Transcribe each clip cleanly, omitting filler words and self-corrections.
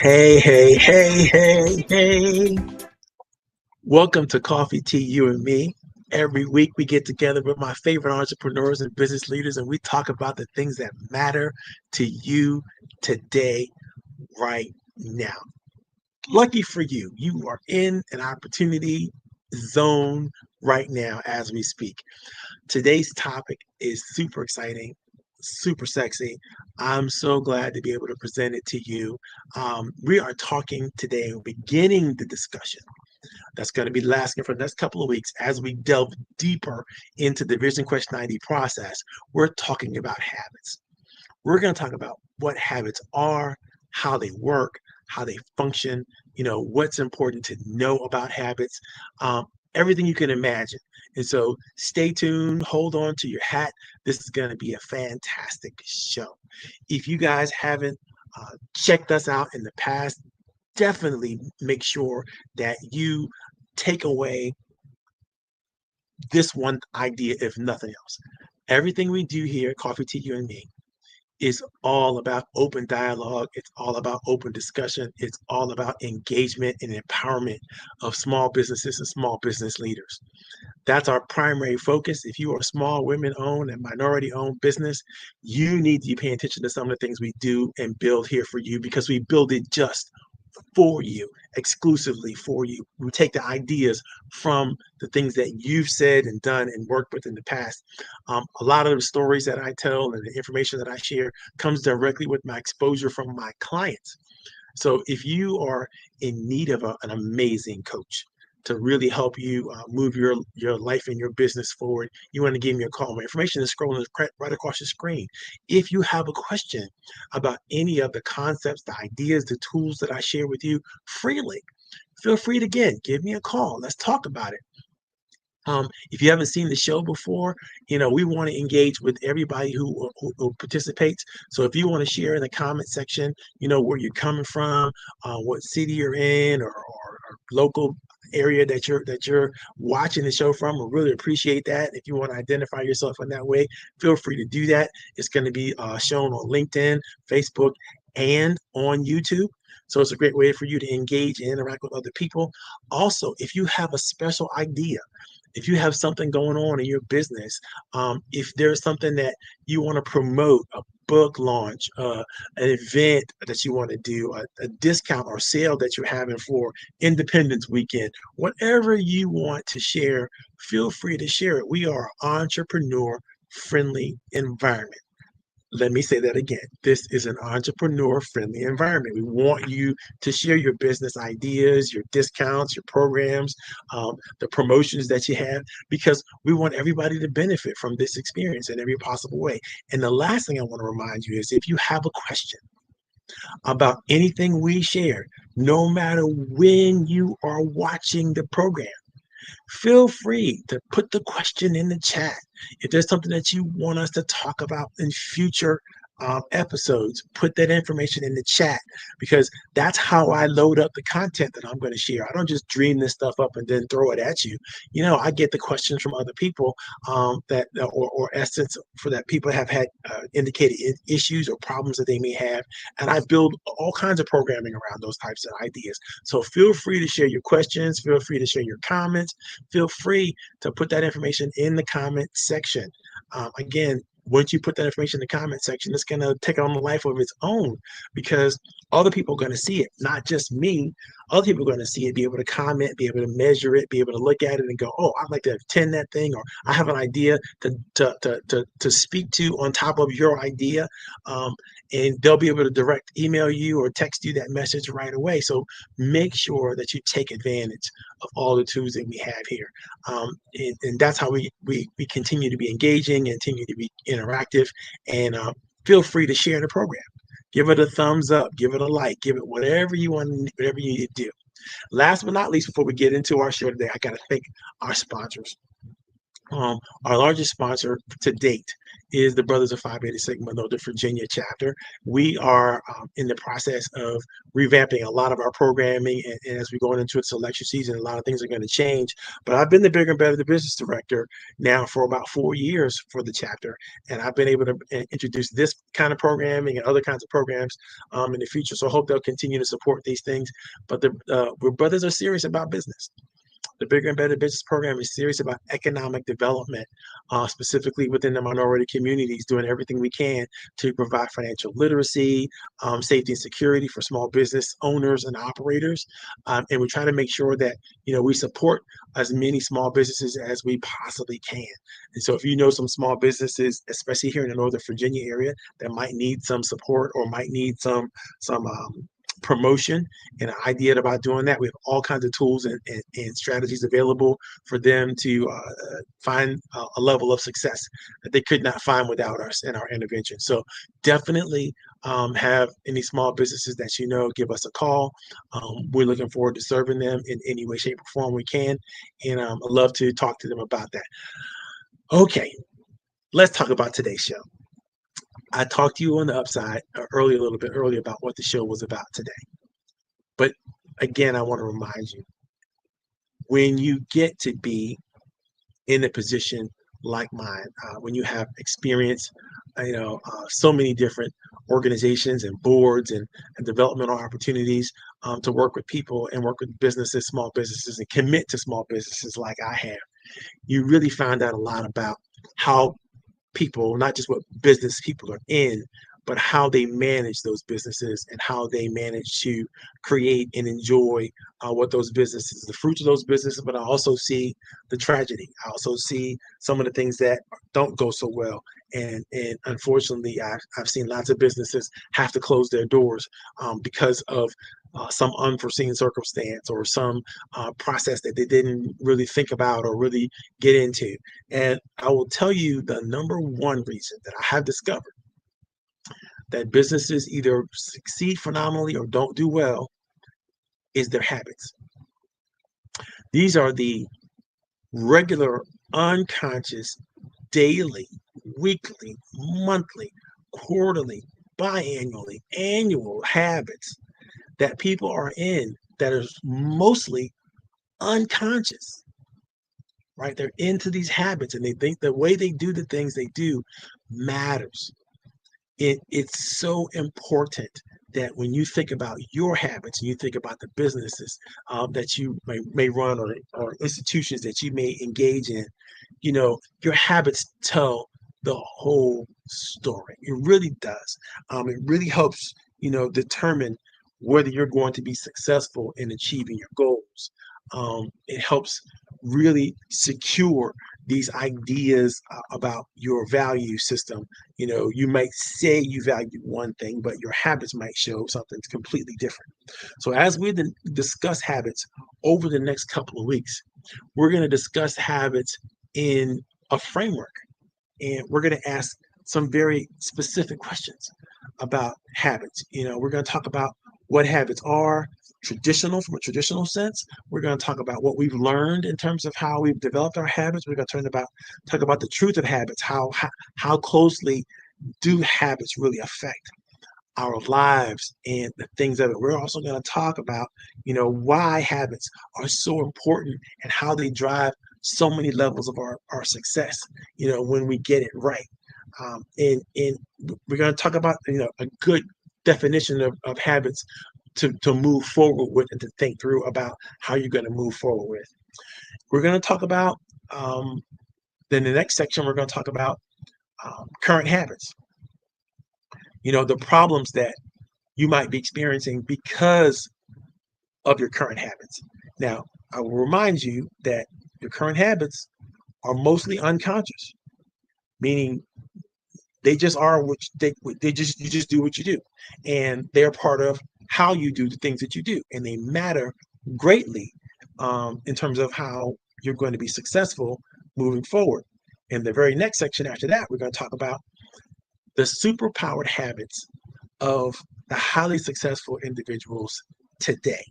Hey, hey, hey, hey, hey. Welcome to Coffee Tea, You and Me. Every week we get together with my favorite entrepreneurs and business leaders and we talk about the things that matter to you today, right now. Lucky for you, you are in an opportunity zone right now as we speak. Today's topic is super exciting, super sexy. I'm so glad to be able to present it to you. We are talking today, beginning the discussion that's going to be lasting for the next couple of weeks as we delve deeper into the VisionQuest 90 process. We're talking about habits. We're going to talk about what habits are, how they work, how they function, what's important to know about habits, everything you can imagine. And so stay tuned, hold on to your hat. This is going to be a fantastic show. If you guys haven't checked us out in the past, definitely make sure that you take away this one idea, if nothing else. Everything we do here at Coffee Tea, You and Me is all about open dialogue. It's all about open discussion. It's all about engagement and empowerment of small businesses and small business leaders. That's our primary focus. If you are a small women owned and minority owned business, you need to be paying attention to some of the things we do and build here for you because we build it just for you, exclusively for you. We take the ideas from the things that you've said and done and worked with in the past. A lot of the stories that I tell and the information that I share comes directly with my exposure from my clients. So if you are in need of an amazing coach to really help you move your life and your business forward, you want to give me a call. My information is scrolling right across your screen. If you have a question about any of the concepts, the ideas, the tools that I share with you freely, feel free to again give me a call. Let's talk about it. If you haven't seen the show before, we want to engage with everybody who participates. So if you want to share in the comment section, where you're coming from, what city you're in, or local area that you're watching the show from, we really appreciate that. If you want to identify yourself in that way, feel free to do that. It's going to be shown on LinkedIn, Facebook, and on YouTube. So it's a great way for you to engage and interact with other people. Also, if you have a special idea, if you have something going on in your business, if there's something that you want to promote, a book launch, an event that you want to do, a discount or sale that you're having for Independence Weekend, whatever you want to share, feel free to share it. We are an entrepreneur friendly environment. Let me say that again. This is an entrepreneur friendly environment. We want you to share your business ideas, your discounts, your programs, the promotions that you have, because we want everybody to benefit from this experience in every possible way. And the last thing I want to remind you is if you have a question about anything we share, no matter when you are watching the program, feel free to put the question in the chat. If there's something that you want us to talk about in future episodes, put that information in the chat because that's how I load up the content that I'm going to share. I don't just dream this stuff up and then throw it at you. I get the questions from other people that or essence for that people have had indicated issues or problems that they may have, and I build all kinds of programming around those types of ideas. So feel free to share your questions. Feel free to share your comments. Feel free to put that information in the comment section. Again, once you put that information in the comment section, it's going to take on a life of its own because other people are going to see it, not just me. Other people are going to see it, be able to comment, be able to measure it, be able to look at it and go, oh, I'd like to attend that thing, or I have an idea to speak to on top of your idea. And they'll be able to direct email you or text you that message right away. So make sure that you take advantage of all the tools that we have here. And that's how we continue to be engaging and continue to be interactive. And feel free to share the program. Give it a thumbs up, give it a like, give it whatever you want, whatever you need to do. Last but not least, before we get into our show today, I got to thank our sponsors. Our largest sponsor to date is the Brothers of Phi Beta Sigma, the Virginia chapter. We are in the process of revamping a lot of our programming, and as we go into its election season, a lot of things are going to change. But I've been the bigger and better the business director now for about 4 years for the chapter, and I've been able to introduce this kind of programming and other kinds of programs in the future. So I hope they'll continue to support these things. But the brothers are serious about business. The Bigger and Better Business Program is serious about economic development, specifically within the minority communities, doing everything we can to provide financial literacy, safety and security for small business owners and operators. And we try to make sure that, we support as many small businesses as we possibly can. And so if you know some small businesses, especially here in the Northern Virginia area, that might need some support or might need some promotion and an idea about doing that, we have all kinds of tools and strategies available for them to find a level of success that they could not find without us and our intervention. So definitely have any small businesses that give us a call. We're looking forward to serving them in any way, shape, or form we can, and I'd love to talk to them about that. Okay, let's talk about today's show. I talked to you on the upside a little bit earlier about what the show was about today. But again, I want to remind you, when you get to be in a position like mine, when you have experience, so many different organizations and boards and developmental opportunities to work with people and work with businesses, small businesses, and commit to small businesses like I have, you really find out a lot about how people, not just what business people are in, but how they manage those businesses and how they manage to create and enjoy what those businesses, the fruits of those businesses. But I also see the tragedy. I also see some of the things that don't go so well. And unfortunately, I've seen lots of businesses have to close their doors because of some unforeseen circumstance or some process that they didn't really think about or really get into. And I will tell you the number one reason that I have discovered that businesses either succeed phenomenally or don't do well is their habits. These are the regular, unconscious, daily, weekly, monthly, quarterly, biannually, annual habits that people are in that are mostly unconscious, right? They're into these habits and they think the way they do the things they do matters. It's so important that when you think about your habits and you think about the businesses that you may run or institutions that you may engage in, your habits tell the whole story. It really does. It really helps, determine whether you're going to be successful in achieving your goals. It helps really secure these ideas about your value system. You might say you value one thing, but your habits might show something completely different. So as we discuss habits over the next couple of weeks, we're going to discuss habits in a framework, and we're going to ask some very specific questions about habits. We're going to talk about what habits are, traditional from a traditional sense. We're going to talk about what we've learned in terms of how we've developed our habits. We're going to talk about the truth of habits, how closely do habits really affect our lives and the things of it. We're also going to talk about, why habits are so important and how they drive so many levels of our success, when we get it right. And we're going to talk about, a good definition of habits to move forward with and to think through about how you're going to move forward with. We're going to talk about, then the next section, we're going to talk about current habits. The problems that you might be experiencing because of your current habits. Now, I will remind you that your current habits are mostly unconscious, meaning they just are you just do what you do, and they're part of how you do the things that you do, and they matter greatly in terms of how you're going to be successful moving forward. In the very next section after that, we're going to talk about the superpowered habits of the highly successful individuals today.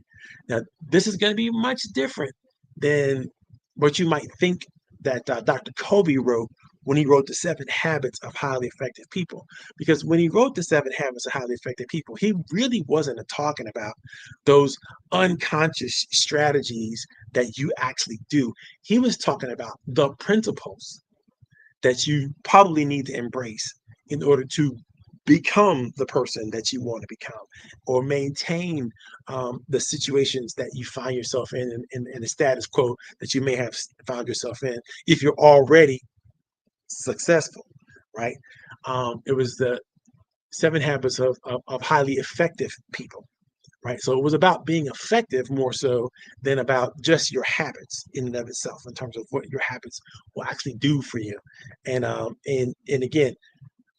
Now, this is going to be much different than what you might think that Dr. Kobe wrote when he wrote the 7 Habits of Highly Effective People. Because when he wrote the 7 Habits of Highly Effective People, he really wasn't talking about those unconscious strategies that you actually do. He was talking about the principles that you probably need to embrace in order to become the person that you want to become, or maintain the situations that you find yourself in the status quo that you may have found yourself in if you're already successful, right? It was the 7 Habits of Highly Effective People, right? So it was about being effective more so than about just your habits in and of itself, in terms of what your habits will actually do for you. And again,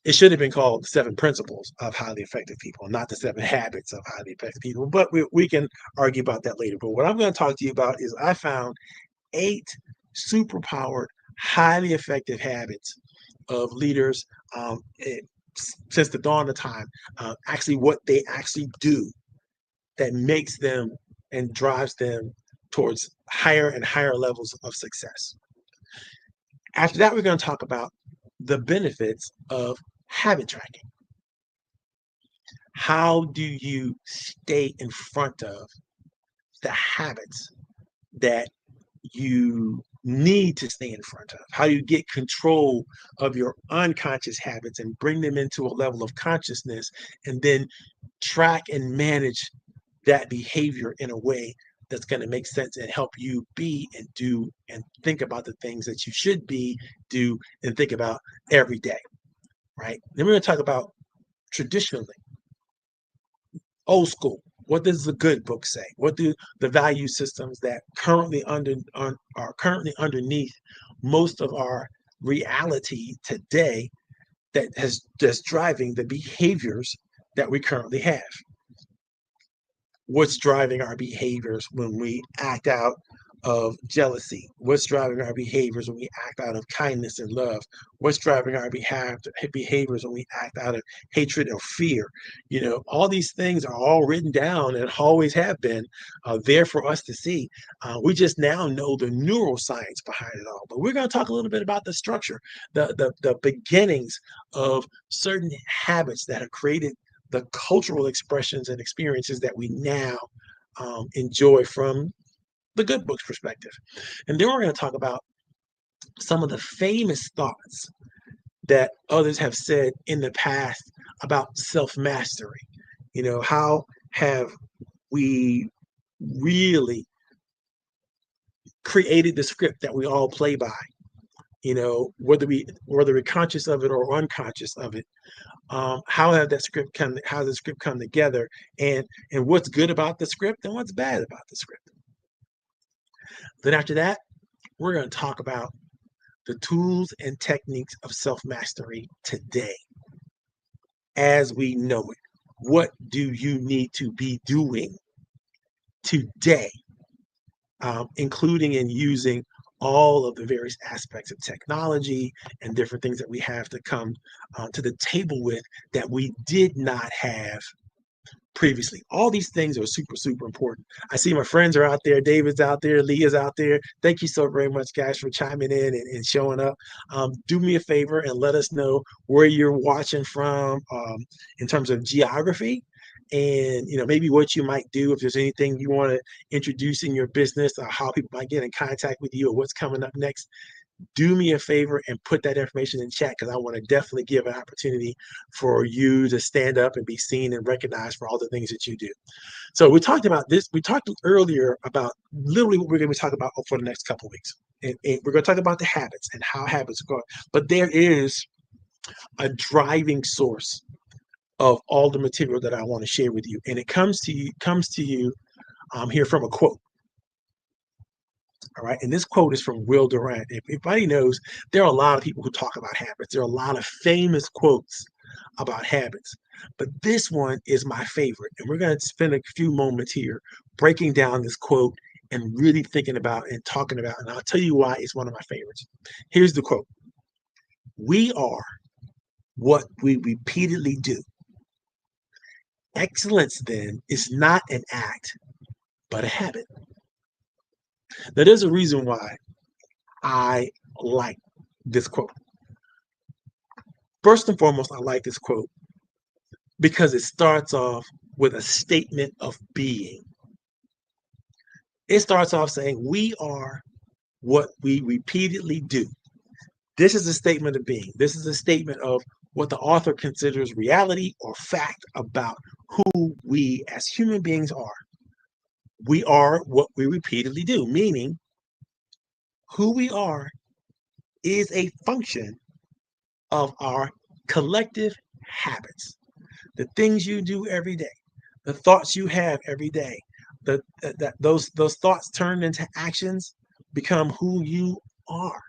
it should have been called the 7 Principles of Highly Effective People, not the 7 Habits of Highly Effective People. But we can argue about that later. But what I'm going to talk to you about is I found 8 superpowered, highly effective habits of leaders since the dawn of time, actually what they actually do that makes them and drives them towards higher and higher levels of success. After that, we're going to talk about the benefits of habit tracking. How do you stay in front of the habits that you need to stay in front of? How do you get control of your unconscious habits and bring them into a level of consciousness, and then track and manage that behavior in a way that's going to make sense and help you be and do and think about the things that you should be, do, and think about every day, right? Then we're going to talk about traditionally, old school. What does the good book say? What do the value systems that are currently underneath most of our reality today that's driving the behaviors that we currently have? What's driving our behaviors when we act out of jealousy? What's driving our behaviors when we act out of kindness and love? What's driving our behaviors when we act out of hatred or fear? All these things are all written down and always have been there for us to see. We just now know the neuroscience behind it all. But we're going to talk a little bit about the structure, the beginnings of certain habits that have created the cultural expressions and experiences that we now enjoy from the good book's perspective. And then we're going to talk about some of the famous thoughts that others have said in the past about self-mastery. How have we really created the script that we all play by? Whether we're conscious of it or unconscious of it. How has the script come together, and what's good about the script and what's bad about the script. Then after that, we're going to talk about the tools and techniques of self-mastery today as we know it. What do you need to be doing today, including in using all of the various aspects of technology and different things that we have to come to the table with that we did not have previously. All these things are super, super important. I see my friends are out there. David's out there. Leah's out there. Thank you so very much, guys, for chiming in and showing up. Do me a favor and let us know where you're watching from in terms of geography, and maybe what you might do if there's anything you want to introduce in your business, or how people might get in contact with you, or what's coming up next. Do me a favor and put that information in chat, because I want to definitely give an opportunity for you to stand up and be seen and recognized for all the things that you do. So we talked about this. We talked earlier about literally what we're going to be talking about for the next couple of weeks. And we're going to talk about the habits and how habits go. But there is a driving source of all the material that I want to share with you. And it comes to you here from a quote. All right. And this quote is from Will Durant. If anybody knows, there are a lot of people who talk about habits. There are a lot of famous quotes about habits, but this one is my favorite. And we're going to spend a few moments here breaking down this quote and really thinking about and talking about, and I'll tell you why it's one of my favorites. Here's the quote. We are what we repeatedly do. Excellence, then, is not an act, but a habit. Now, there's a reason why I like this quote. First and foremost, I like this quote because it starts off with a statement of being. It starts off saying, we are what we repeatedly do. This is a statement of being. This is a statement of what the author considers reality or fact about who we as human beings are. We are what we repeatedly do, meaning who we are is a function of our collective habits, the things you do every day, the thoughts you have every day, those thoughts turned into actions become who you are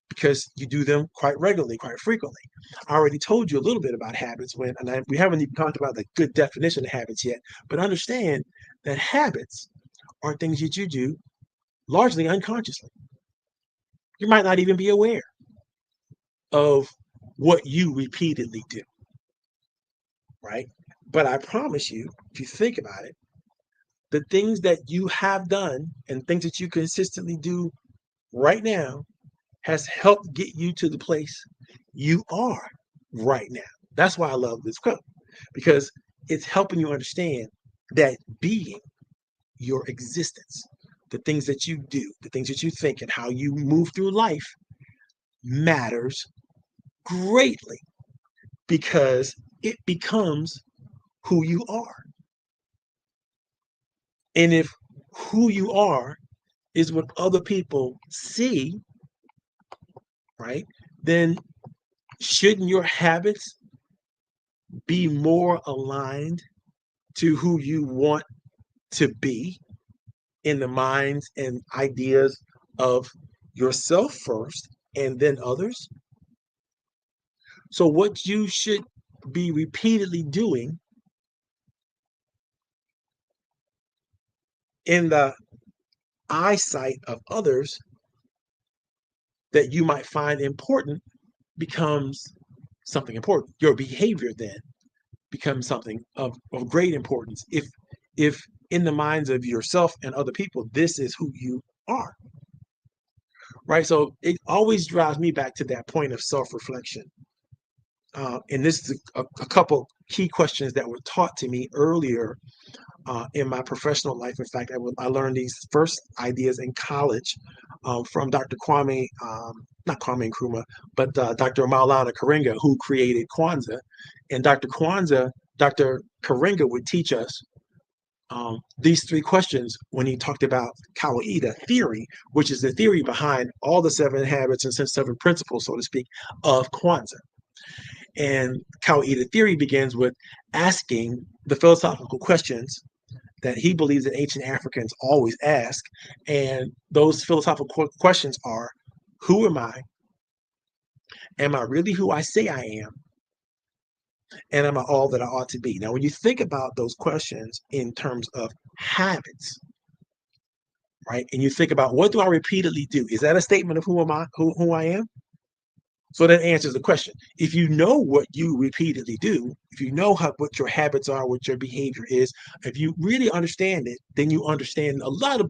because you do them quite regularly, quite frequently. I already told you a little bit about habits we haven't even talked about the good definition of habits yet, but understand that habits are things that you do largely unconsciously. You might not even be aware of what you repeatedly do, right? But I promise you, if you think about it, the things that you have done and things that you consistently do right now has helped get you to the place you are right now. That's why I love this quote, because it's helping you understand that being, your existence, the things that you do, the things that you think, and how you move through life matters greatly because it becomes who you are. And if who you are is what other people see, right, then shouldn't your habits be more aligned to who you want to be in the minds and ideas of yourself first and then others? So, what you should be repeatedly doing in the eyesight of others that you might find important becomes something important. Your behavior then becomes something of great importance. If in the minds of yourself and other people, this is who you are, right? So it always drives me back to that point of self-reflection. And this is a couple key questions that were taught to me earlier in my professional life. In fact, I learned these first ideas in college from Dr. Kwame, not Kwame Nkrumah, but Dr. Maulana Karenga, who created Kwanzaa. And Dr. Karenga would teach us these three questions when he talked about Kawaida theory, which is the theory behind all the 7 habits and 7 principles, so to speak, of Kwanzaa. And Kawaida theory begins with asking the philosophical questions that he believes that ancient Africans always ask. And those philosophical questions are, who am I? Am I really who I say I am? And am I all that I ought to be? Now, when you think about those questions in terms of habits, right? And you think about, what do I repeatedly do? Is that a statement of who am I, who I am? So that answers the question. If you know what you repeatedly do, if you know what your habits are, what your behavior is, if you really understand it, then you understand a lot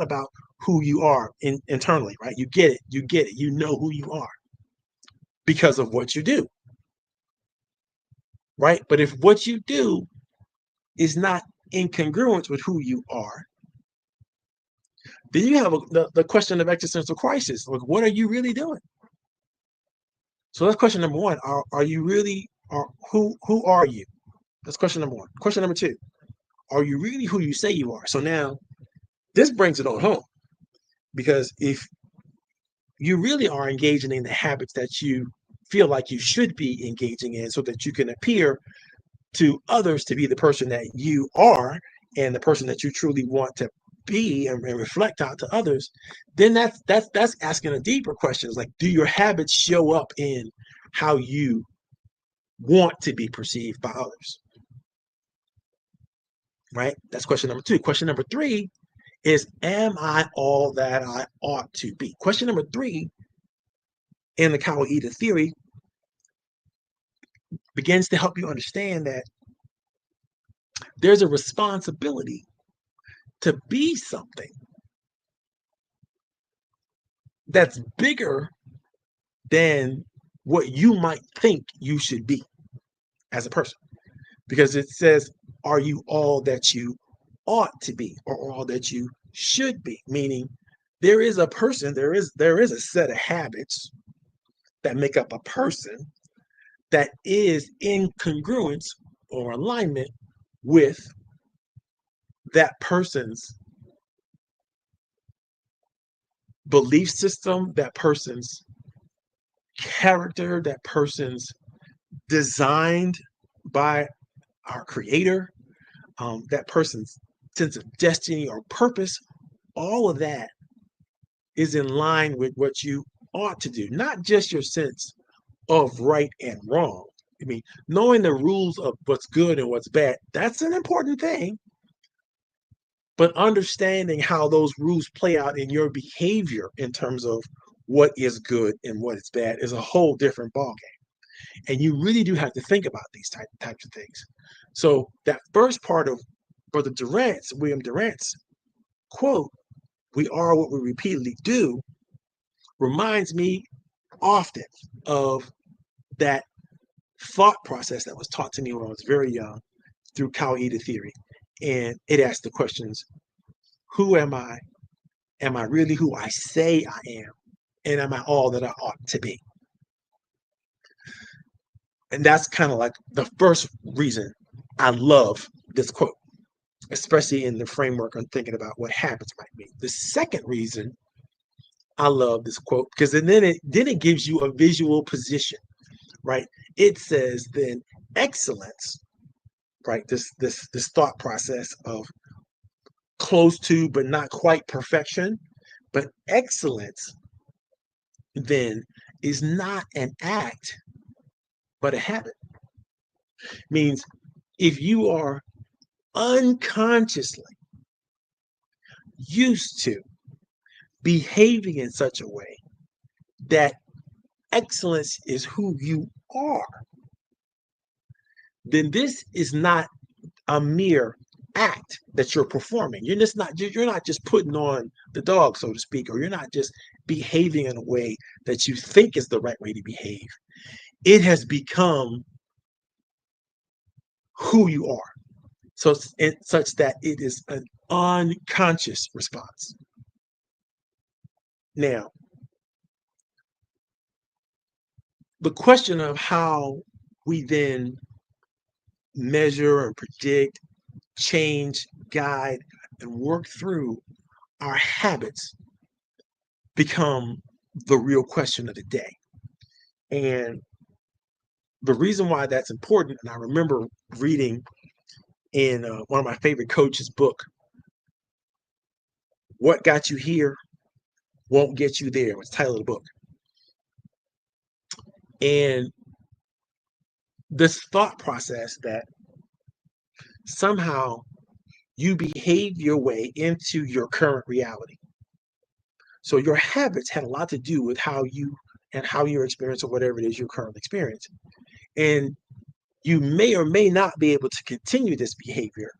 about who you are internally, right? You get it. You know who you are because of what you do, right? But if what you do is not in congruence with who you are, then you have the question of existential crisis. Like, what are you really doing? So that's question number one. Are you really, or who are you? That's question number one. Question number two, are you really who you say you are? So now this brings it on home, because if you really are engaging in the habits that you feel like you should be engaging in so that you can appear to others to be the person that you are and the person that you truly want to be and reflect out to others, then that's asking a deeper question. It's like, do your habits show up in how you want to be perceived by others? Right? That's question number two. Question number three is, am I all that I ought to be? Question number three in the Kawaida theory begins to help you understand that there's a responsibility to be something that's bigger than what you might think you should be as a person. Because it says, are you all that you ought to be or all that you should be? Meaning there is a person, there is a set of habits that make up a person that is in congruence or alignment with that person's belief system, that person's character, that person's designed by our creator, that person's sense of destiny or purpose. All of that is in line with what you ought to do, not just your sense of right and wrong. I mean, knowing the rules of what's good and what's bad, that's an important thing. But understanding how those rules play out in your behavior in terms of what is good and what is bad is a whole different ballgame. And you really do have to think about these types of things. So that first part of Brother Durant's, William Durant's quote, "We are what we repeatedly do," reminds me often of that thought process that was taught to me when I was very young through Cow-Eda theory. And it asked the questions, who am I? Am I really who I say I am? And am I all that I ought to be? And that's kind of like the first reason I love this quote, especially in the framework of thinking about what habits might be. The second reason I love this quote, because then it gives you a visual position, right? It says then excellence, right? This thought process of close to but not quite perfection, but excellence then is not an act but a habit. Means if you are unconsciously used to behaving in such a way that excellence is who you are, then this is not a mere act that you're performing. You're not just putting on the dog, so to speak, or you're not just behaving in a way that you think is the right way to behave. It has become who you are. So it's such that it is an unconscious response. Now, the question of how we then measure and predict, change, guide, and work through our habits become the real question of the day. And the reason why that's important, and I remember reading in one of my favorite coaches' book, "What Got You Here Won't Get You There," was the title of the book. And this thought process that somehow you behave your way into your current reality. So your habits had a lot to do with how you experience or whatever it is you're currently experiencing. And you may or may not be able to continue this behavior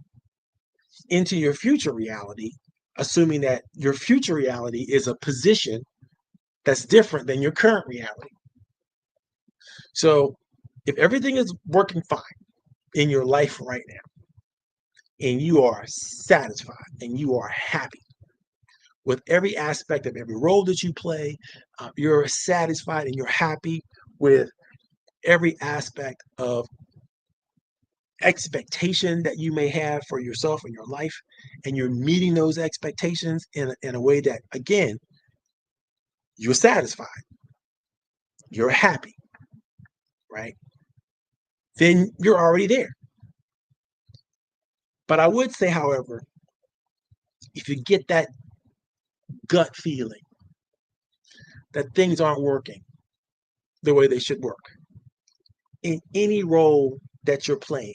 into your future reality, assuming that your future reality is a position that's different than your current reality. So if everything is working fine in your life right now, and you are satisfied and you are happy with every aspect of every role that you play, you're satisfied and you're happy with every aspect of expectation that you may have for yourself and your life, and you're meeting those expectations in a way that, again, you're satisfied, you're happy, right? Then you're already there. But I would say, however, if you get that gut feeling that things aren't working the way they should work in any role that you're playing,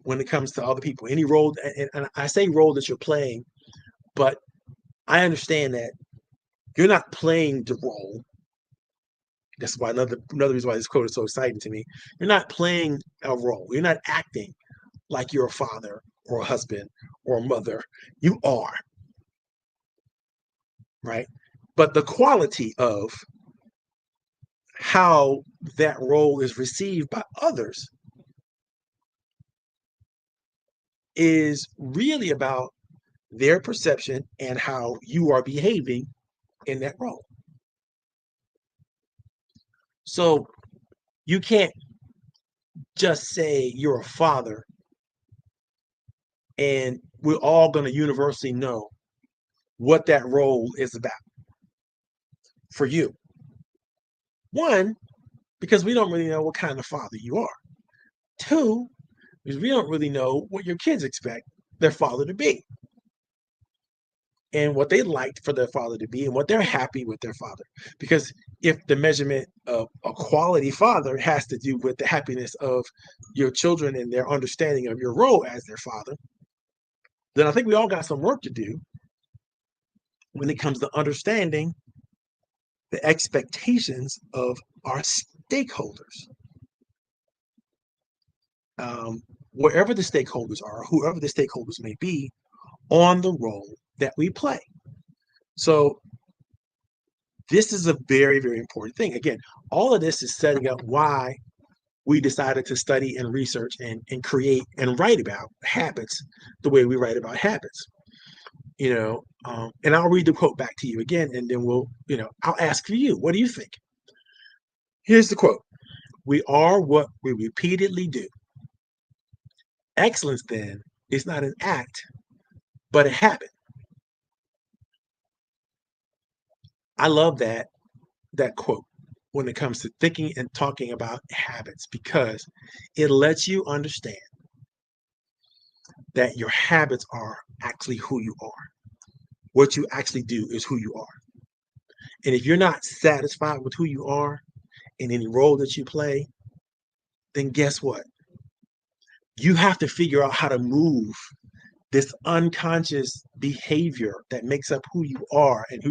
when it comes to other people, any role, and I say role that you're playing, but I understand that you're not playing the role. That's why another reason why this quote is so exciting to me. You're not playing a role. You're not acting like you're a father or a husband or a mother. You are, right? But the quality of how that role is received by others is really about their perception and how you are behaving in that role. So you can't just say you're a father and we're all going to universally know what that role is about for you. One, because we don't really know what kind of father you are. Two, because we don't really know what your kids expect their father to be and what they liked for their father to be and what they're happy with their father. Because if the measurement of a quality father has to do with the happiness of your children and their understanding of your role as their father, then I think we all got some work to do when it comes to understanding the expectations of our stakeholders. Wherever the stakeholders are, whoever the stakeholders may be, on the role that we play. So this is a very, very important thing. Again, all of this is setting up why we decided to study and research and create and write about habits the way we write about habits. And I'll read the quote back to you again, and then I'll ask for you, what do you think? Here's the quote. We are what we repeatedly do. Excellence, then, is not an act, but a habit. I love that quote when it comes to thinking and talking about habits, because it lets you understand that your habits are actually who you are. What you actually do is who you are. And if you're not satisfied with who you are in any role that you play, then guess what? You have to figure out how to move this unconscious behavior that makes up who you are and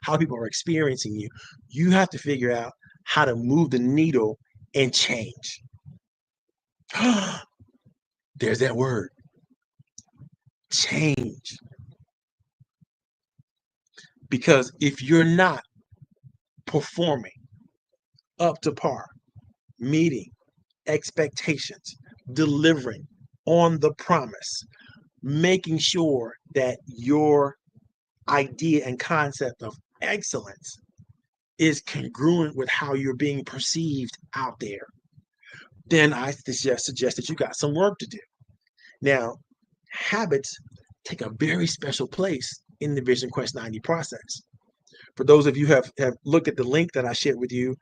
how people are experiencing you. You have to figure out how to move the needle and change. There's that word, change. Because if you're not performing up to par, meeting expectations, delivering on the promise, making sure that your idea and concept of excellence is congruent with how you're being perceived out there, then I suggest that you got some work to do. Now, habits take a very special place in the VisionQuest 90 process. For those of you who have looked at the link that I shared with you,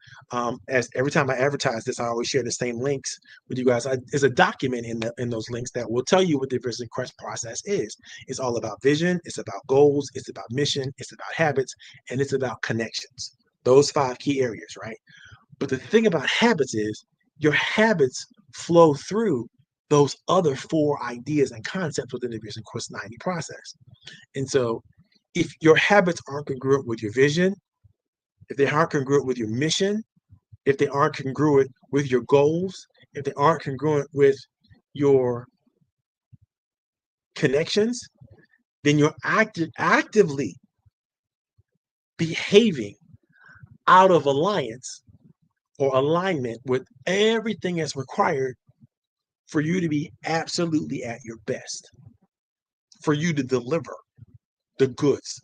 as every time I advertise this, I always share the same links with you guys. There's a document in those links that will tell you what the VisionQuest process is. It's all about vision, it's about goals, it's about mission, it's about habits, and it's about connections. Those 5 key areas, right? But the thing about habits is your habits flow through those other 4 ideas and concepts within the VisionQuest 90 process. And so if your habits aren't congruent with your vision, if they aren't congruent with your mission, if they aren't congruent with your goals, if they aren't congruent with your connections, then you're actively behaving out of alliance or alignment with everything that's required for you to be absolutely at your best, for you to deliver the goods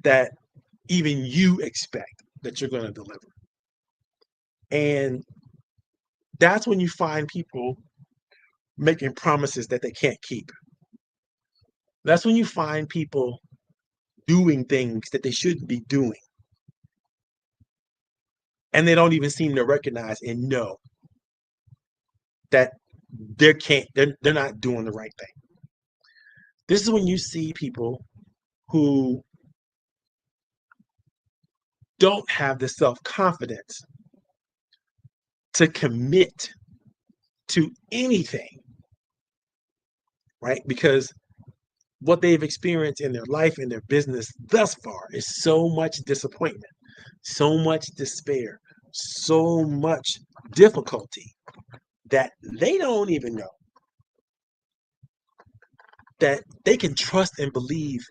that even you expect that you're going to deliver. And that's when you find people making promises that they can't keep. That's when you find people doing things that they shouldn't be doing. And they don't even seem to recognize and know that they're not doing the right thing. This is when you see people who don't have the self-confidence to commit to anything, right? Because what they've experienced in their life and their business thus far is so much disappointment, so much despair, so much difficulty that they don't even know that they can trust and believe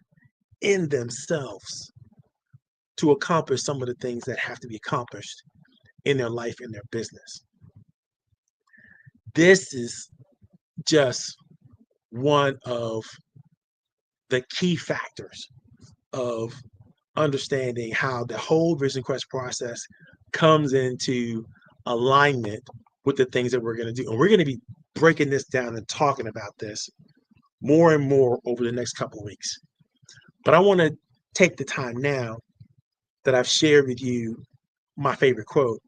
in themselves to accomplish some of the things that have to be accomplished in their life, in their business. This is just one of the key factors of understanding how the whole VisionQuest process comes into alignment with the things that we're going to do. And we're going to be breaking this down and talking about this more and more over the next couple of weeks. But I want to take the time now that I've shared with you my favorite quote.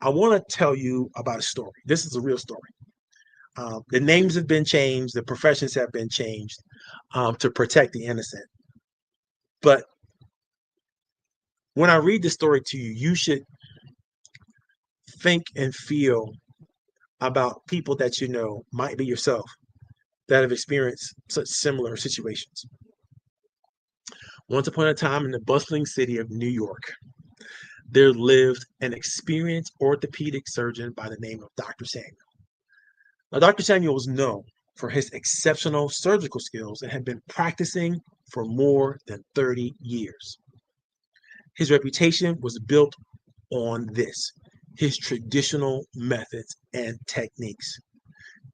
I want to tell you about a story. This is a real story. The names have been changed, the professions have been changed to protect the innocent. But when I read the story to you, you should think and feel about people that you know, might be yourself, that have experienced such similar situations. Once upon a time in the bustling city of New York, there lived an experienced orthopedic surgeon by the name of Dr. Samuel. Now, Dr. Samuel was known for his exceptional surgical skills and had been practicing for more than 30 years. His reputation was built on this, his traditional methods and techniques.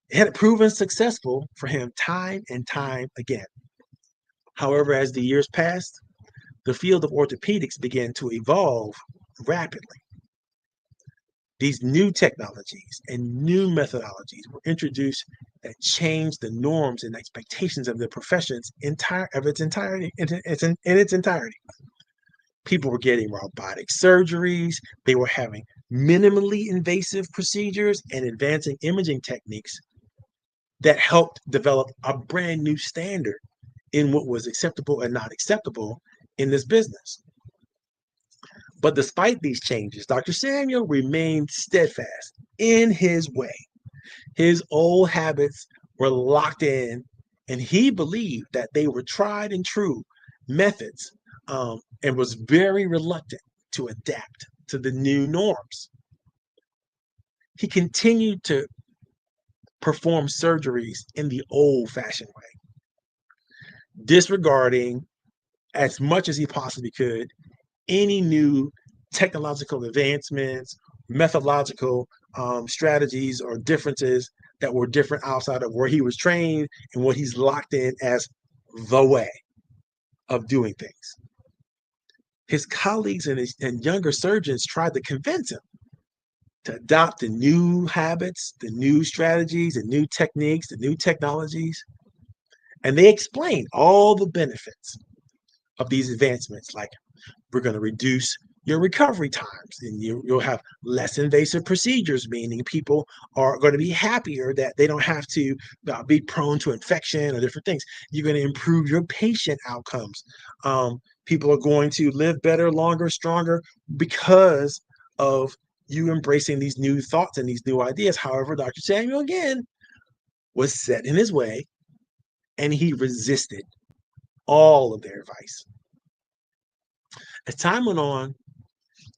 It had proven successful for him time and time again. However, as the years passed, the field of orthopedics began to evolve rapidly. These new technologies and new methodologies were introduced that changed the norms and expectations of the profession's in its entirety. People were getting robotic surgeries, they were having minimally invasive procedures and advancing imaging techniques that helped develop a brand new standard in what was acceptable and not acceptable in this business. But despite these changes, Dr. Samuel remained steadfast in his way. His old habits were locked in, and he believed that they were tried and true methods, and was very reluctant to adapt to the new norms. He continued to perform surgeries in the old-fashioned way, disregarding as much as he possibly could any new technological advancements, methodological strategies or differences that were different outside of where he was trained and what he's locked in as the way of doing things. His colleagues and younger surgeons tried to convince him to adopt the new habits, the new strategies, the new techniques, the new technologies. And they explained all the benefits of these advancements, like we're going to reduce your recovery times and you'll have less invasive procedures, meaning people are going to be happier that they don't have to be prone to infection or different things. You're going to improve your patient outcomes. People are going to live better, longer, stronger because of you embracing these new thoughts and these new ideas. However, Dr. Samuel, again, was set in his way and he resisted all of their advice. As time went on,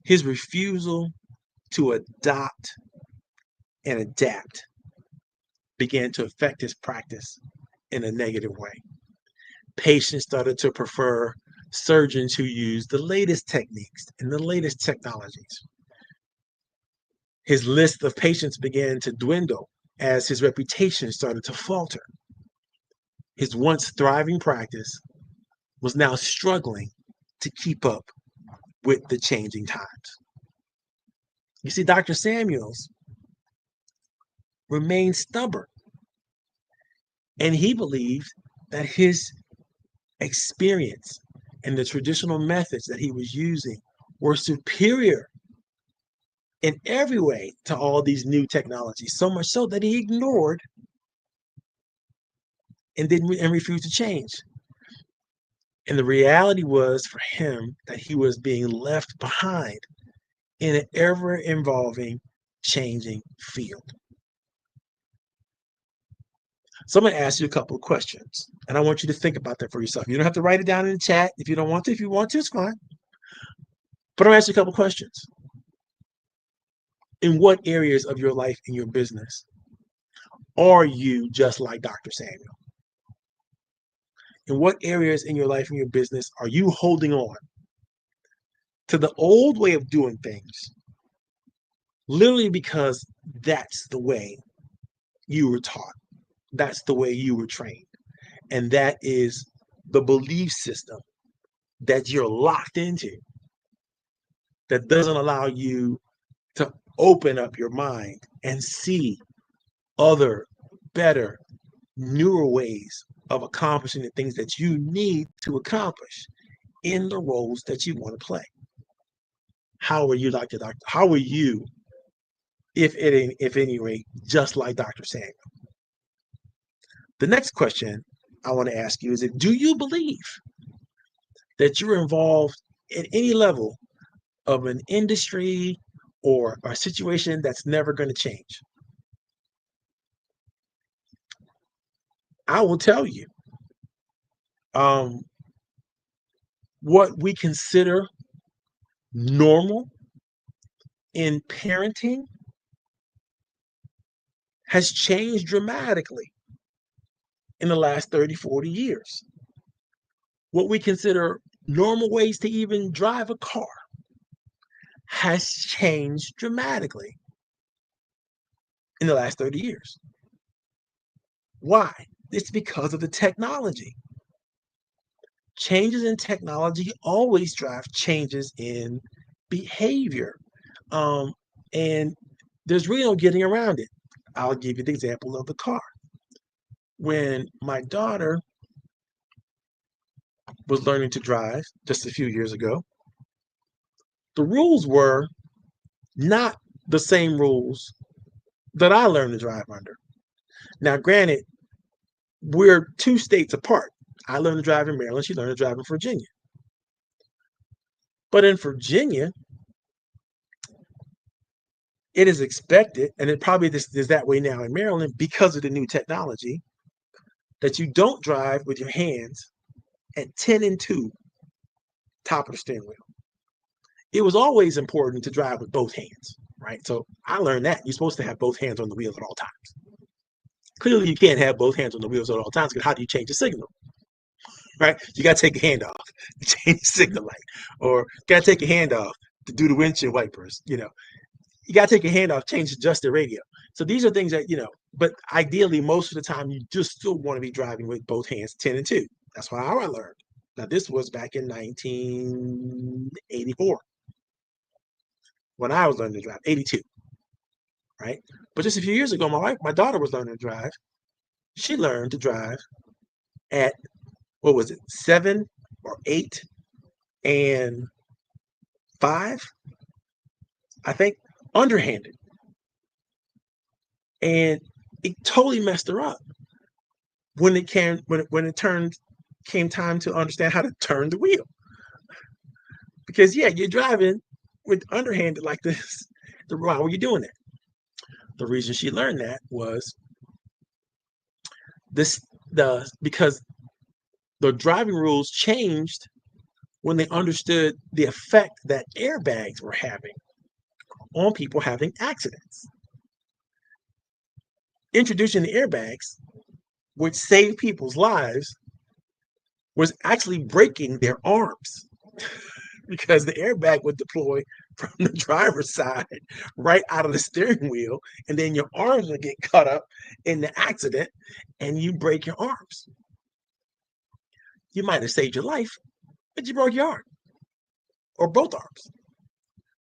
his refusal to adopt and adapt began to affect his practice in a negative way. Patients started to prefer surgeons who used the latest techniques and the latest technologies. His list of patients began to dwindle as his reputation started to falter. His once thriving practice was now struggling to keep up with the changing times. You see, Dr. Samuels remained stubborn, and he believed that his experience and the traditional methods that he was using were superior in every way to all these new technologies, so much so that he ignored and refused to change. And the reality was for him that he was being left behind in an ever-evolving, changing field. So I'm going to ask you a couple of questions, and I want you to think about that for yourself. You don't have to write it down in the chat if you don't want to. If you want to, it's fine. But I'm going to ask you a couple of questions. In what areas of your life and your business are you just like Dr. Samuel? In what areas in your life and your business are you holding on to the old way of doing things, literally because that's the way you were taught. That's the way you were trained. And that is the belief system that you're locked into that doesn't allow you to open up your mind and see other, better, newer ways of accomplishing the things that you need to accomplish in the roles that you want to play. How are you like the doctor? How are you, if any rate, just like Dr. Samuel? The next question I want to ask you is, do you believe that you're involved at any level of an industry or a situation that's never going to change? I will tell you, what we consider normal in parenting has changed dramatically in the last 30, 40 years. What we consider normal ways to even drive a car has changed dramatically in the last 30 years. Why? It's because of the technology. Changes in technology always drive changes in behavior. And there's really no getting around it. I'll give you the example of the car. When my daughter was learning to drive just a few years ago, the rules were not the same rules that I learned to drive under. Now, granted, we're 2 states apart. I learned to drive in Maryland. She learned to drive in Virginia. But in Virginia, it is expected, and it probably is that way now in Maryland because of the new technology, that you don't drive with your hands at 10 and 2, top of the steering wheel. It was always important to drive with both hands, right? So I learned that you're supposed to have both hands on the wheels at all times. Clearly, you can't have both hands on the wheels at all times because how do you change the signal? Right? You got to take your hand off to change the signal light, or you got to take your hand off to do the windshield wipers. You got to take your hand off, adjust the radio. So these are things that, but ideally, most of the time, you just still want to be driving with both hands, 10 and 2. That's how I learned. Now, this was back in 1984 when I was learning to drive, 82, right? But just a few years ago, my daughter was learning to drive. She learned to drive at, 7 or 8 and 5, I think, underhanded. And it totally messed her up when it came time to understand how to turn the wheel. Because you're driving with underhanded like this. Why were you doing that? The reason she learned that was because the driving rules changed when they understood the effect that airbags were having on people having accidents. Introducing the airbags, which saved people's lives, was actually breaking their arms because the airbag would deploy from the driver's side right out of the steering wheel, and then your arms would get caught up in the accident and you break your arms. You might have saved your life, but you broke your arm or both arms.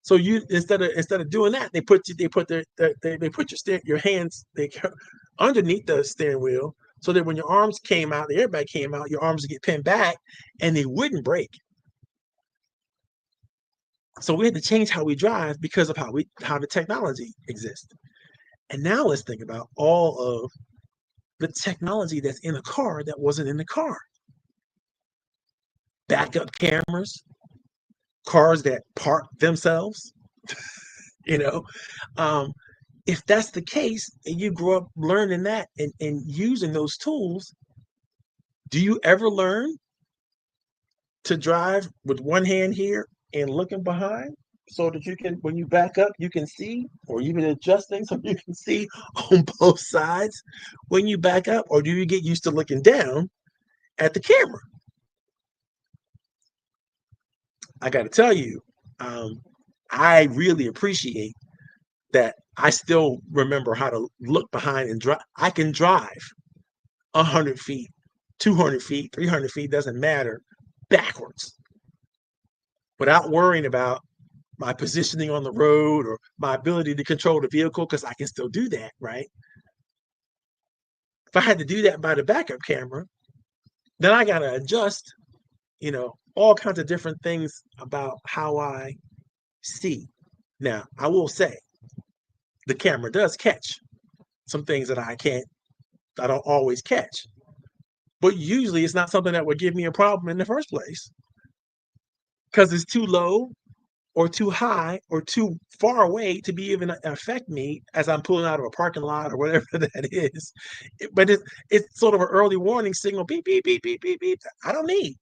So you instead of doing that, they put your hands underneath the steering wheel so that when your arms came out, the airbag came out, your arms would get pinned back and they wouldn't break. So we had to change how we drive because of how the technology exists. And now let's think about all of the technology that's in a car that wasn't in the car. Backup cameras, cars that park themselves. If that's the case and you grow up learning that and using those tools, do you ever learn to drive with one hand here and looking behind so that you can, when you back up, you can see, or even adjusting so you can see on both sides when you back up? Or do you get used to looking down at the camera? I got to tell you, I really appreciate that I still remember how to look behind and drive. I can drive 100 feet, 200 feet, 300 feet, doesn't matter, backwards without worrying about my positioning on the road or my ability to control the vehicle, because I can still do that, right? If I had to do that by the backup camera, then I got to adjust, all kinds of different things about how I see. Now, I will say the camera does catch some things that I don't always catch. But usually it's not something that would give me a problem in the first place because it's too low or too high or too far away to be even affect me as I'm pulling out of a parking lot or whatever that is. But it's sort of an early warning signal, beep, beep, beep, beep, beep, beep. I don't need.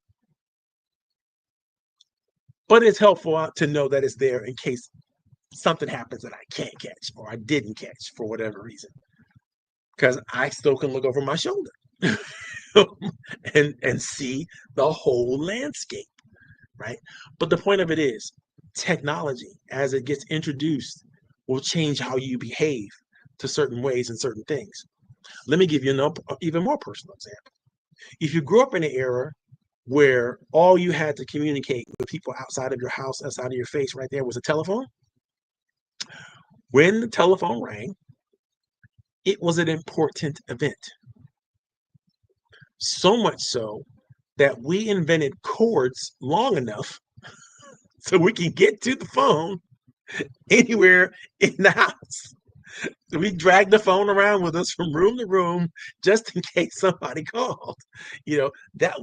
But it's helpful to know that it's there in case something happens that I can't catch or I didn't catch for whatever reason. Because I still can look over my shoulder and see the whole landscape, right? But the point of it is, technology, as it gets introduced, will change how you behave to certain ways and certain things. Let me give you an even more personal example. If you grew up in an era where all you had to communicate with people outside of your house, outside of your face, right there was a telephone, when the telephone rang, it was an important event. So much so that we invented cords long enough so we can get to the phone anywhere in the house. So we dragged the phone around with us from room to room just in case somebody called. That's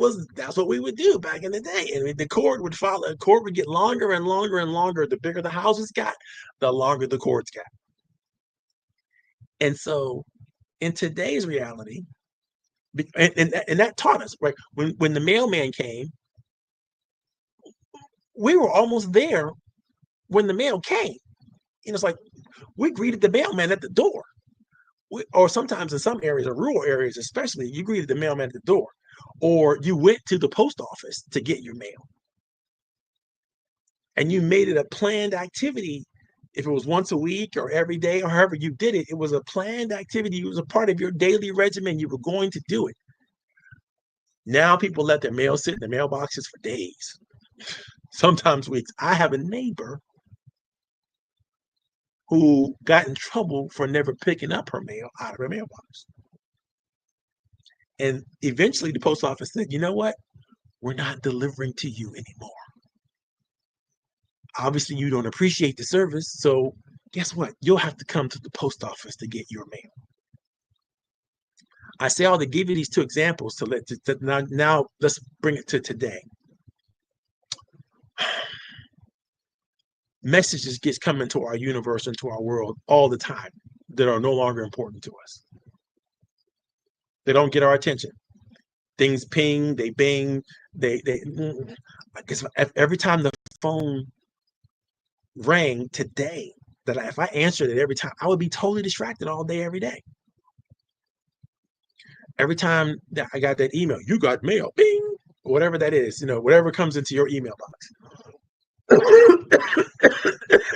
what we would do back in the day. And the cord would follow. The cord would get longer and longer and longer. The bigger the houses got, the longer the cords got. And so in today's reality, and that taught us, right? When the mailman came, we were almost there when the mail came. It's like we greeted the mailman at the door. Or sometimes in some areas, or rural areas especially, you greeted the mailman at the door. Or you went to the post office to get your mail. And you made it a planned activity. If it was once a week or every day or however you did it, it was a planned activity. It was a part of your daily regimen. You were going to do it. Now people let their mail sit in the mailboxes for days, sometimes weeks. I have a neighbor who got in trouble for never picking up her mail out of her mailbox. And eventually the post office said, you know what? We're not delivering to you anymore. Obviously, you don't appreciate the service. So guess what? You'll have to come to the post office to get your mail. I say all to give you these two examples now let's bring it to today. Messages gets coming to our universe and to our world all the time that are no longer important to us. They don't get our attention. Things ping, they bing, they I guess every time the phone rang today, if I answered it every time, I would be totally distracted all day, every day. Every time that I got that email, you got mail, bing, whatever that is, whatever comes into your email box.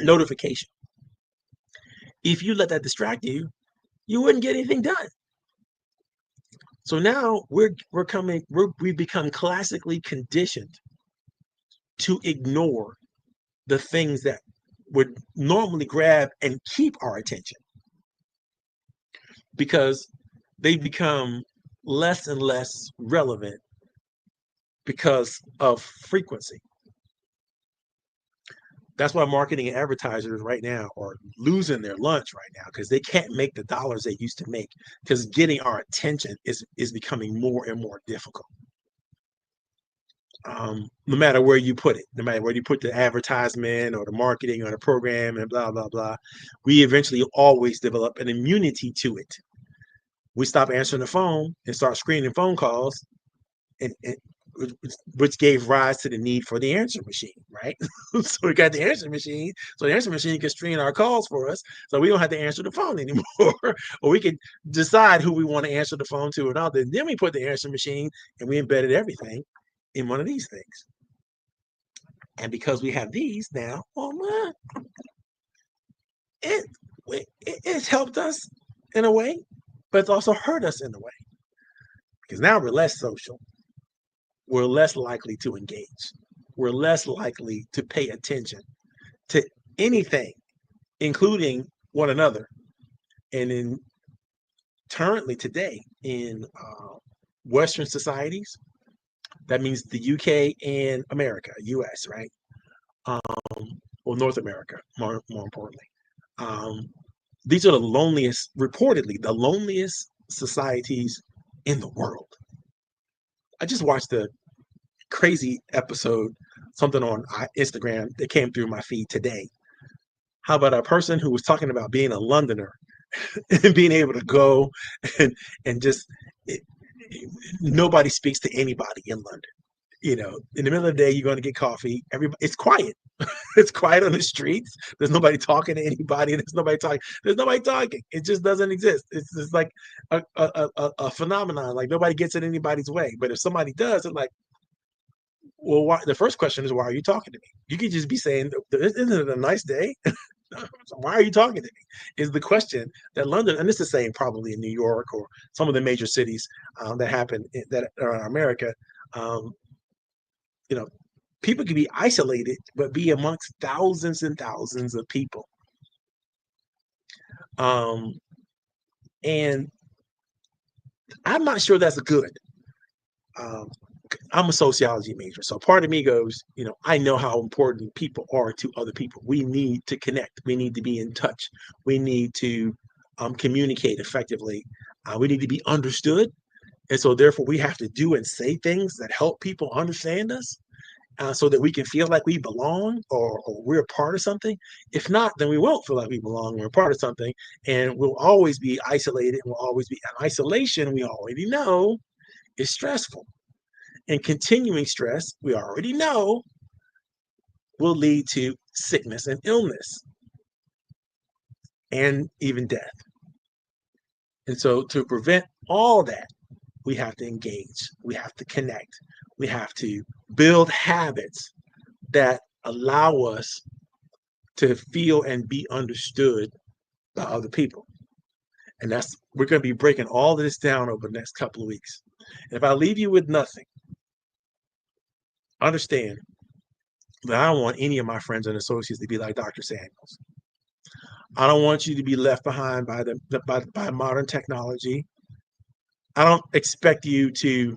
Notification. If you let that distract you, you wouldn't get anything done. So now we've become classically conditioned to ignore the things that would normally grab and keep our attention, because they become less and less relevant because of frequency. That's why marketing and advertisers right now are losing their lunch right now, because they can't make the dollars they used to make, because getting our attention is becoming more and more difficult. No matter where you put it, no matter where you put the advertisement or the marketing or the program and blah, blah, blah, we eventually always develop an immunity to it. We stop answering the phone and start screening phone calls, and which gave rise to the need for the answer machine, right? So we got the answer machine, so the answer machine can screen our calls for us, so we don't have to answer the phone anymore. Or we can decide who we want to answer the phone to or not. Then we put the answer machine and we embedded everything in one of these things. And because we have these now, well, it, it's helped us in a way, but it's also hurt us in a way. Because now we're less social. We're less likely to engage. We're less likely to pay attention to anything, including one another. And in currently today in Western societies, that means the UK and America, US, right? Well, North America, more importantly. These are the loneliest, reportedly, the loneliest societies in the world. I just watched a crazy episode, something on Instagram that came through my feed today. How about a person who was talking about being a Londoner and being able to go and just it, nobody speaks to anybody in London. You know, in the middle of the day, you're going to get coffee. Everybody, it's quiet. It's quiet on the streets. There's nobody talking to anybody. There's nobody talking. There's nobody talking. It just doesn't exist. It's just like a phenomenon. Like nobody gets in anybody's way. But if somebody does, it's like, well, why, the first question is, why are you talking to me? You could just be saying, isn't it a nice day? Why are you talking to me? Is the question that London, and this is the same probably in New York or some of the major cities that happen that are in America. Um, you know, people can be isolated, but be amongst thousands and thousands of people. And I'm not sure that's good. Um, I'm a sociology major, so part of me goes, I know how important people are to other people. We need to connect. We need to be in touch. We need to communicate effectively. We need to be understood. And so therefore we have to do and say things that help people understand us so that we can feel like we belong or we're a part of something. If not, then we won't feel like we belong. We're a part of something and we'll always be isolated. And we'll always be in isolation. We already know is stressful. And continuing stress, we already know, will lead to sickness and illness and even death. And so to prevent all that, we have to engage, we have to connect, we have to build habits that allow us to feel and be understood by other people. And we're going to be breaking all of this down over the next couple of weeks. And if I leave you with nothing, understand that I don't want any of my friends and associates to be like Dr. Samuels. I don't want you to be left behind by modern technology. I don't expect you to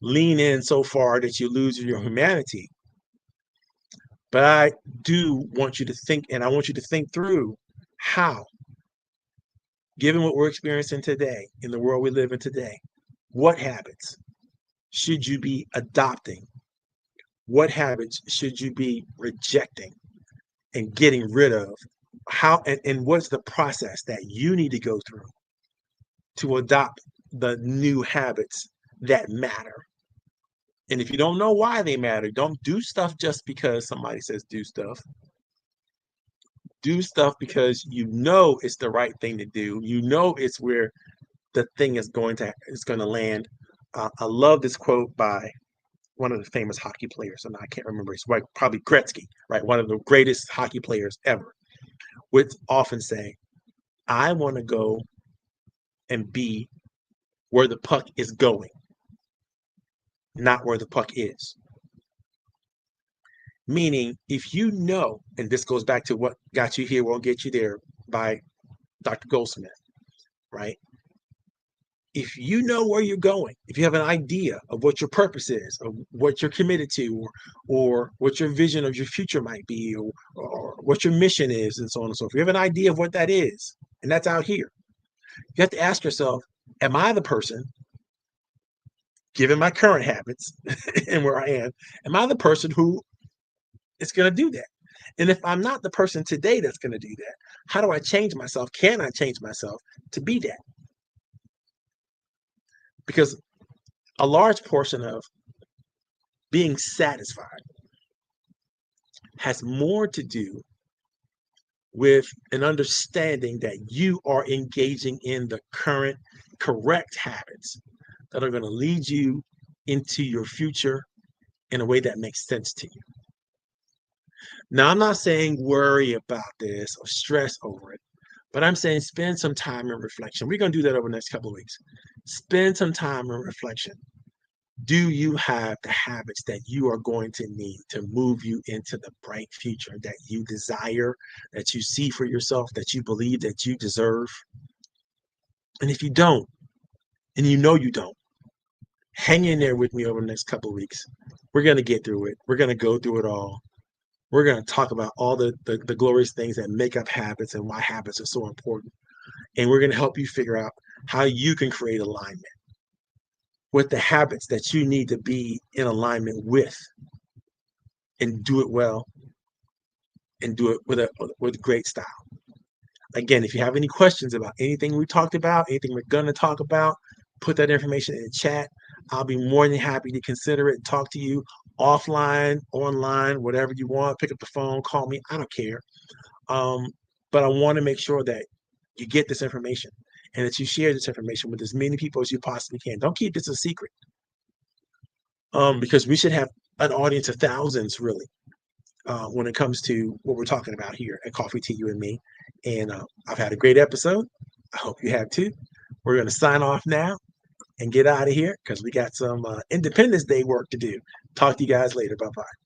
lean in so far that you lose your humanity. But I do want you to think, and I want you to think through how, given what we're experiencing today, in the world we live in today, what habits should you be adopting? What habits should you be rejecting and getting rid of? How and what's the process that you need to go through to adopt the new habits that matter? And if you don't know why they matter, don't do stuff just because somebody says do stuff. Do stuff because you know it's the right thing to do. You know it's where the thing is going to land. I love this quote by one of the famous hockey players, and I can't remember. It's right, probably Gretzky, right? One of the greatest hockey players ever. Would often say, "I want to go and be where the puck is going, not where the puck is." Meaning, if you know, and this goes back to what got you here won't get you there by Dr. Goldsmith, right? If you know where you're going, if you have an idea of what your purpose is, or what you're committed to, or what your vision of your future might be, or what your mission is, and so on and so forth, if you have an idea of what that is, and that's out here, you have to ask yourself, am I the person, given my current habits and where I am I the person who is going to do that? And if I'm not the person today that's going to do that, how do I change myself? Can I change myself to be that? Because a large portion of being satisfied has more to do with an understanding that you are engaging in the current correct habits that are going to lead you into your future in a way that makes sense to you. Now, I'm not saying worry about this or stress over it, but I'm saying spend some time in reflection. We're going to do that over the next couple of weeks. Spend some time in reflection. Do you have the habits that you are going to need to move you into the bright future that you desire, that you see for yourself, that you believe that you deserve? And if you don't, and you know you don't, hang in there with me over the next couple of weeks. We're going to get through it. We're going to go through it all. We're going to talk about all the glorious things that make up habits and why habits are so important. And we're going to help you figure out how you can create alignment with the habits that you need to be in alignment with, and do it well, and do it with great style. Again, if you have any questions about anything we talked about, anything we're going to talk about, put that information in the chat. I'll be more than happy to consider it and talk to you offline, online, whatever you want. Pick up the phone, call me. I don't care. But I want to make sure that you get this information and that you share this information with as many people as you possibly can. Don't keep this a secret, because we should have an audience of thousands, really, when it comes to what we're talking about here at Coffee Tea, You and Me. And I've had a great episode. I hope you have too. We're going to sign off now and get out of here because we got some Independence Day work to do. Talk to you guys later. Bye-bye.